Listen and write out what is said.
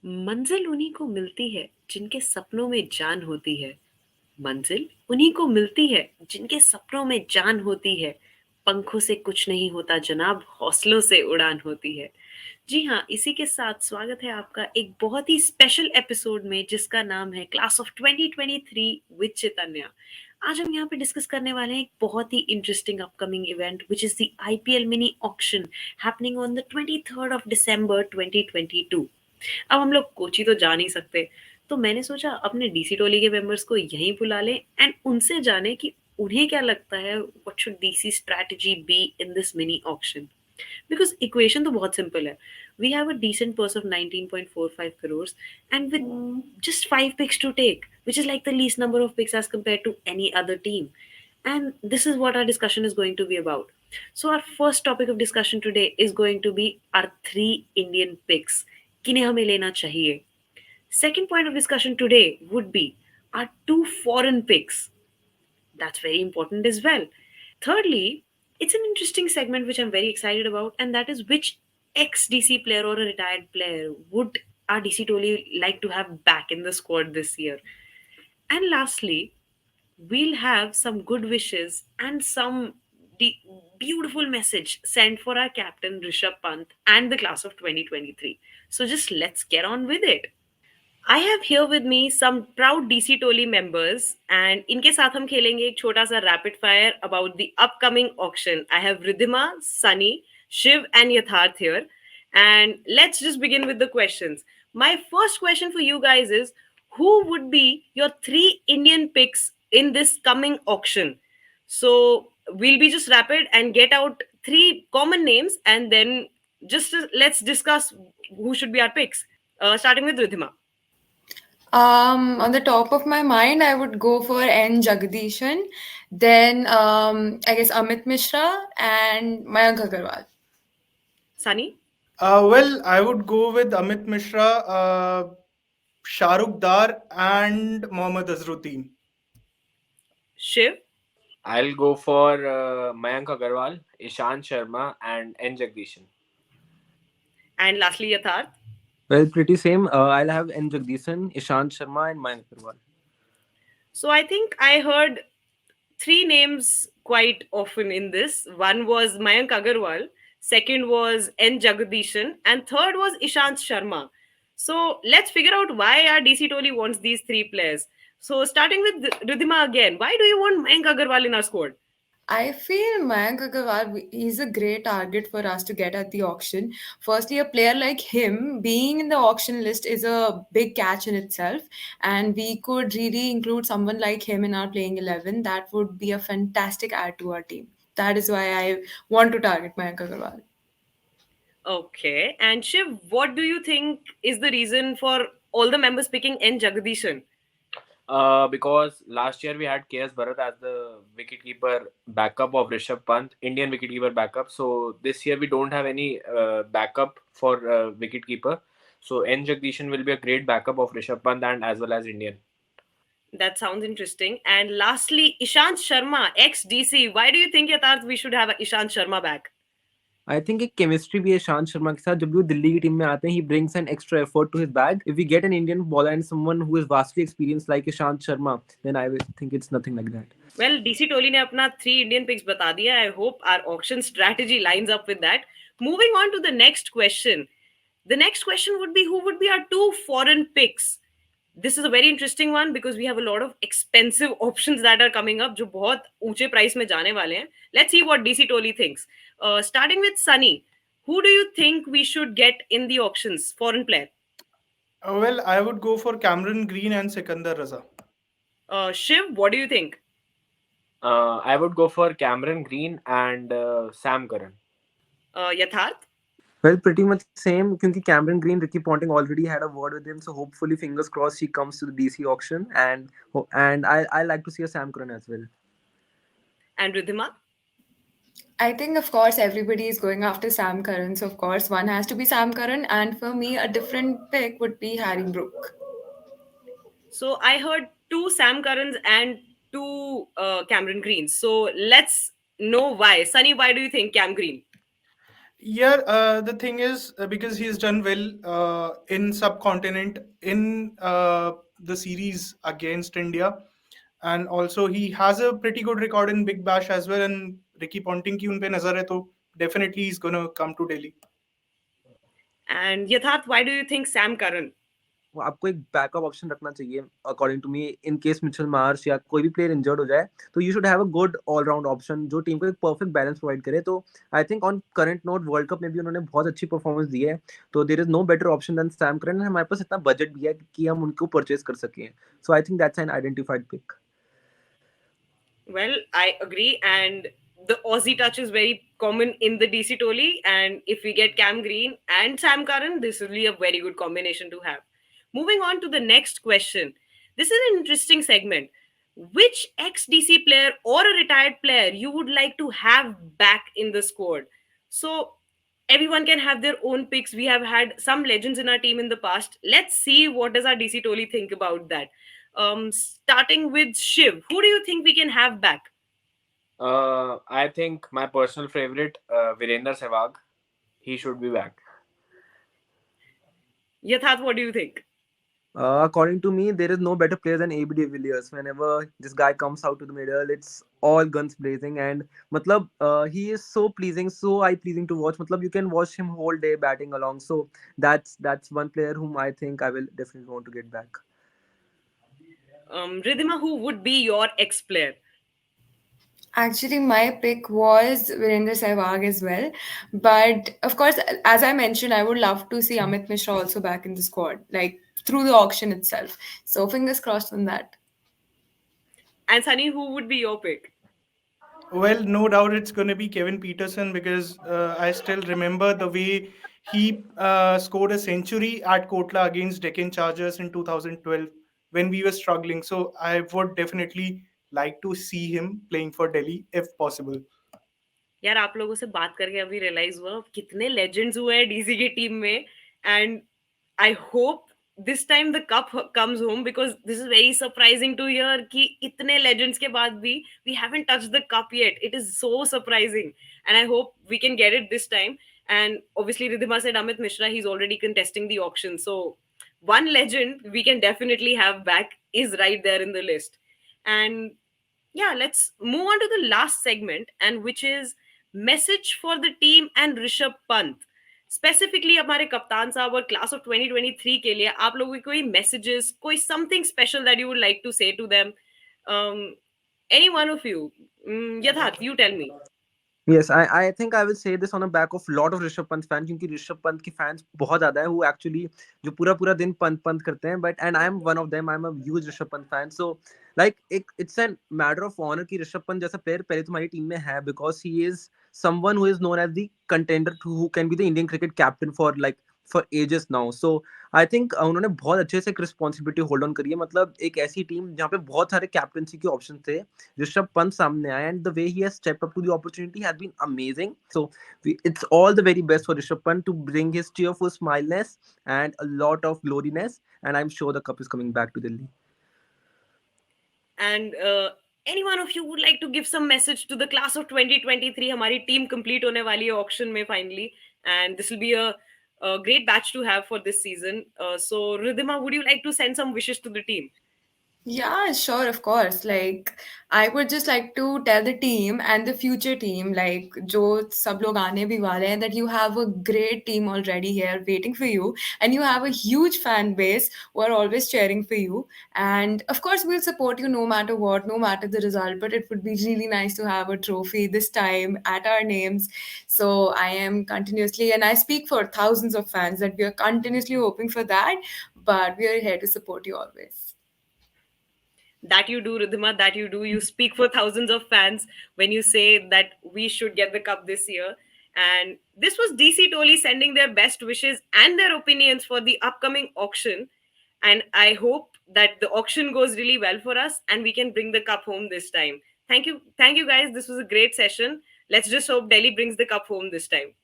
मंजिल उन्हीं को मिलती है जिनके सपनों में जान होती है। मंजिल उन्हीं को मिलती है जिनके सपनों में जान होती है। पंखों से कुछ नहीं होता जनाब, हौसलों से उड़ान होती है। जी हाँ, इसी के साथ स्वागत है आपका एक बहुत ही स्पेशल एपिसोड में जिसका नाम है क्लास ऑफ 2023 विद चैतन्या। आज हम यहाँ पे डिस्कस करने वाले हैं एक बहुत ही interesting upcoming event which is the IPL mini auction happening on the 23rd of December 2022। अब हम लोग कोची तो जा नहीं सकते, तो मैंने सोचा अपने डीसी टोली के मेंबर्स को यहीं बुला लें एंड उनसे जाने कि उन्हें क्या लगता है what should DC strategy be in this mini auction. Because equation तो बहुत सिंपल है। We have a decent purse of 19.45 crores and with just 5 picks to take, which is like the least number of picks as compared to any other team. And this is what our discussion is going to be about. So our first topic of discussion today is going to be our three Indian picks. किन्हें हमें लेना चाहिए? Second point of discussion today would be our two foreign picks. That's very important as well. Thirdly, it's an interesting segment which I'm very excited about, and that is which ex DC player or a retired player would our DC Toli like to have back in the squad this year. And lastly, we'll have some good wishes and some beautiful message sent for our captain Rishabh Pant and the class of 2023. So just let's get on with it. I have here with me some proud DC Toli members and इनके साथ हम खेलेंगे एक छोटा सा rapid fire about the upcoming auction. I have Ridhima, Sunny, Shiv and Yatharth here. And let's just begin with the questions. My first question for you guys is who would be your three Indian picks in this coming auction? So we'll be just rapid and get out three common names and then just let's discuss who should be our picks. Starting with Ridhima. On the top of my mind, I would go for N. Jagdishan, then I guess Amit Mishra and Mayank Agarwal. Sunny, I would go with Amit Mishra, Shahrukh Dar, and Mohammad Azruddin. Shiv, I'll go for Mayank Agarwal, Ishant Sharma, and N. Jagdishan. and lastly Yatharth. Well, pretty same. I'll have N. Jagdishan, Ishant Sharma, and Mayank Agarwal. So I think I heard three names quite often in this. One was Mayank Agarwal, second was N. Jagadishan, and third was Ishant Sharma. So let's figure out why our DC Toli wants these three players. So starting with Ridhima again, why do you want Mayank Agarwal in our squad? I feel Mayank Agarwal is a great target for us to get at the auction. Firstly, a player like him being in the auction list is a big catch in itself, and we could really include someone like him in our playing 11. That would be a fantastic add to our team. That is why I want to target Mayank Agarwal. Okay, and Shiv, what do you think is the reason for all the members picking N. Jagadishan? Because last year we had KS Bharat as the wicketkeeper backup of Rishabh Pant, Indian wicketkeeper backup. So this year we don't have any backup for wicketkeeper. So N. Jagdishan will be a great backup of Rishabh Pant and as well as Indian. That sounds interesting. And lastly, Ishant Sharma, ex DC. Why do you think, Yatharth, we should have Ishant Sharma back? I think एक chemistry भी है शांत शर्मा के साथ. जब भी वो दिल्ली की टीम में आते हैं, he brings an extra effort to his bag. If we get an Indian bowler and someone who is vastly experienced like Ishant Sharma, then I think it's nothing like that. Well, DC Toli ने अपना 3 Indian picks बता दिया. I hope our auction strategy lines up with that. Moving on to the next question. The next question would be who would be our 2 foreign picks? This is a very interesting one because we have a lot of expensive options that are coming up जो बहुत ऊंचे price में जाने वाले हैं. Let's see what DC Toli thinks. Starting with Sunny, who do you think we should get in the auctions? Foreign player. I would go for Cameron Green and Sikandar Raza. Shiv, what do you think? I would go for Cameron Green and Sam Curran. Yatharth? Well, pretty much same. क्योंकि Cameron Green, Ricky Ponting already had a word with him, so hopefully, fingers crossed, he comes to the DC auction, and I like to see a Sam Curran as well. And Ridhima? I think, of course, everybody is going after Sam Curran. So, of course, one has to be Sam Curran. And for me, a different pick would be Harry Brook. So I heard 2 Sam Currans and 2 Cameron Greens. So let's know why. Sunny, why do you think Cam Green? Yeah, the thing is, because he's done well in subcontinent in the series against India, and also he has a pretty good record in Big Bash as well. And Ricky Ponting की उन पे नजर है, तो definitely he's gonna come to Delhi. And Yatharth, why do you think Sam Curran? वो आपको एक backup option रखना चाहिए according to me in case Mitchell Marsh या कोई भी प्लेयर इंजर्ड हो जाए तो you should have a good allround option जो टीम को एक परफेक्ट बैलेंस प्रोवाइड करे तो I think on current note world cup में भी उन्होंने बहुत अच्छी परफॉर्मेंस दी है तो there is no better option than Sam Curran हमारे पास इतना बजट भी है कि हम उनको परचेज कर सकें so I think that's an identified pick Well, I agree, and the Aussie touch is very common in the DC Toli. And if we get Cam Green and Sam Curran, this will be a very good combination to have. Moving on to the next question. This is an interesting segment. Which ex DC player or a retired player you would like to have back in the squad? So everyone can have their own picks. We have had some legends in our team in the past. Let's see what does our DC Toli think about that. Starting with Shiv, who do you think we can have back? I think my personal favorite, Virender Sehwag, he should be back. Yatharth, what do you think? According to me, there is no better player than AB de Villiers. Whenever this guy comes out to the middle, it's all guns blazing. And matlab, he is so pleasing, so eye pleasing to watch. Matlab, you can watch him whole day batting along. So that's one player whom I think I will definitely want to get back. Ridhima, who would be your ex player? Actually, my pick was Virender Sehwag as well. But of course, as I mentioned, I would love to see Amit Mishra also back in the squad, like through the auction itself. So fingers crossed on that. And Sunny, who would be your pick? Well, no doubt it's going to be Kevin Peterson, because I still remember the way he scored a century at Kotla against Deccan Chargers in 2012 when we were struggling. So I would definitely like to see him playing for Delhi if possible. यार आप लोगों से बात करके अभी realise हुआ कितने legends हुए हैं डीसी की टीम में and I hope this time the cup comes home because this is very surprising to hear कि इतने लेजेंड्स के बाद भी we haven't touch the cup yet it is so surprising and I hope we can get it this time and obviously Ridhima said Amit Mishra, he's already contesting the auction, so one legend we can definitely have back is right there in the list. And yeah, let's move on to the last segment, and which is message for the team and Rishabh Pant. Specifically हमारे कप्तान साहब और class of 2023 के लिए आप लोगों की कोई मैसेजेस कोई something special that you would like to say to them any one of you Yatharth you tell me Yes, I think I will say this on the back of lot of Rishabh Pant fan क्योंकि ऋषभ पंत के fans बहुत ज्यादा है who actually जो पूरा पूरा दिन पंत करते हैं but and I am one of them. I'm a huge Rishabh Pant fan. So like it's a matter of honor कि ऋषभ पंत जैसा प्लेयर पहले तुम्हारी टीम में है because he is someone who is known as the contender who can be the Indian cricket captain for ages now. So I think उन्होंने बहुत अच्छे से एक रिस्पॉन्सिबिलिटी होल्ड ऑन करी है मतलब एक ऐसी टीम जहाँ पे बहुत सारे कैप्टनसी के ऑप्शन थे ऋषभ पंत सामने आए and the way he has stepped up to the opportunity has been amazing so it's all the very best for Rishabh Pant to bring his cheerful smileness and a lot of gloriness and I'm sure the cup is coming back to Delhi. And any one of you would like to give some message to the class of 2023 हमारी team complete होने वाली है auction में finally and this will be a great batch to have for this season. So Ridhima, would you like to send some wishes to the team? Yeah, sure, of course. Like, I would just like to tell the team and the future team, like, जो सब लोग आने भी वाले हैं, that you have a great team already here waiting for you, and you have a huge fan base who are always cheering for you. And of course, we'll support you no matter what, no matter the result. But it would be really nice to have a trophy this time at our names. So I am continuously, and I speak for thousands of fans that we are continuously hoping for that. But we are here to support you always. That you do, Ridhima, that you do. You speak for thousands of fans when you say that we should get the cup this year. And this was DC Toli sending their best wishes and their opinions for the upcoming auction. And I hope that the auction goes really well for us and we can bring the cup home this time. Thank you guys. This was a great session. Let's just hope Delhi brings the cup home this time.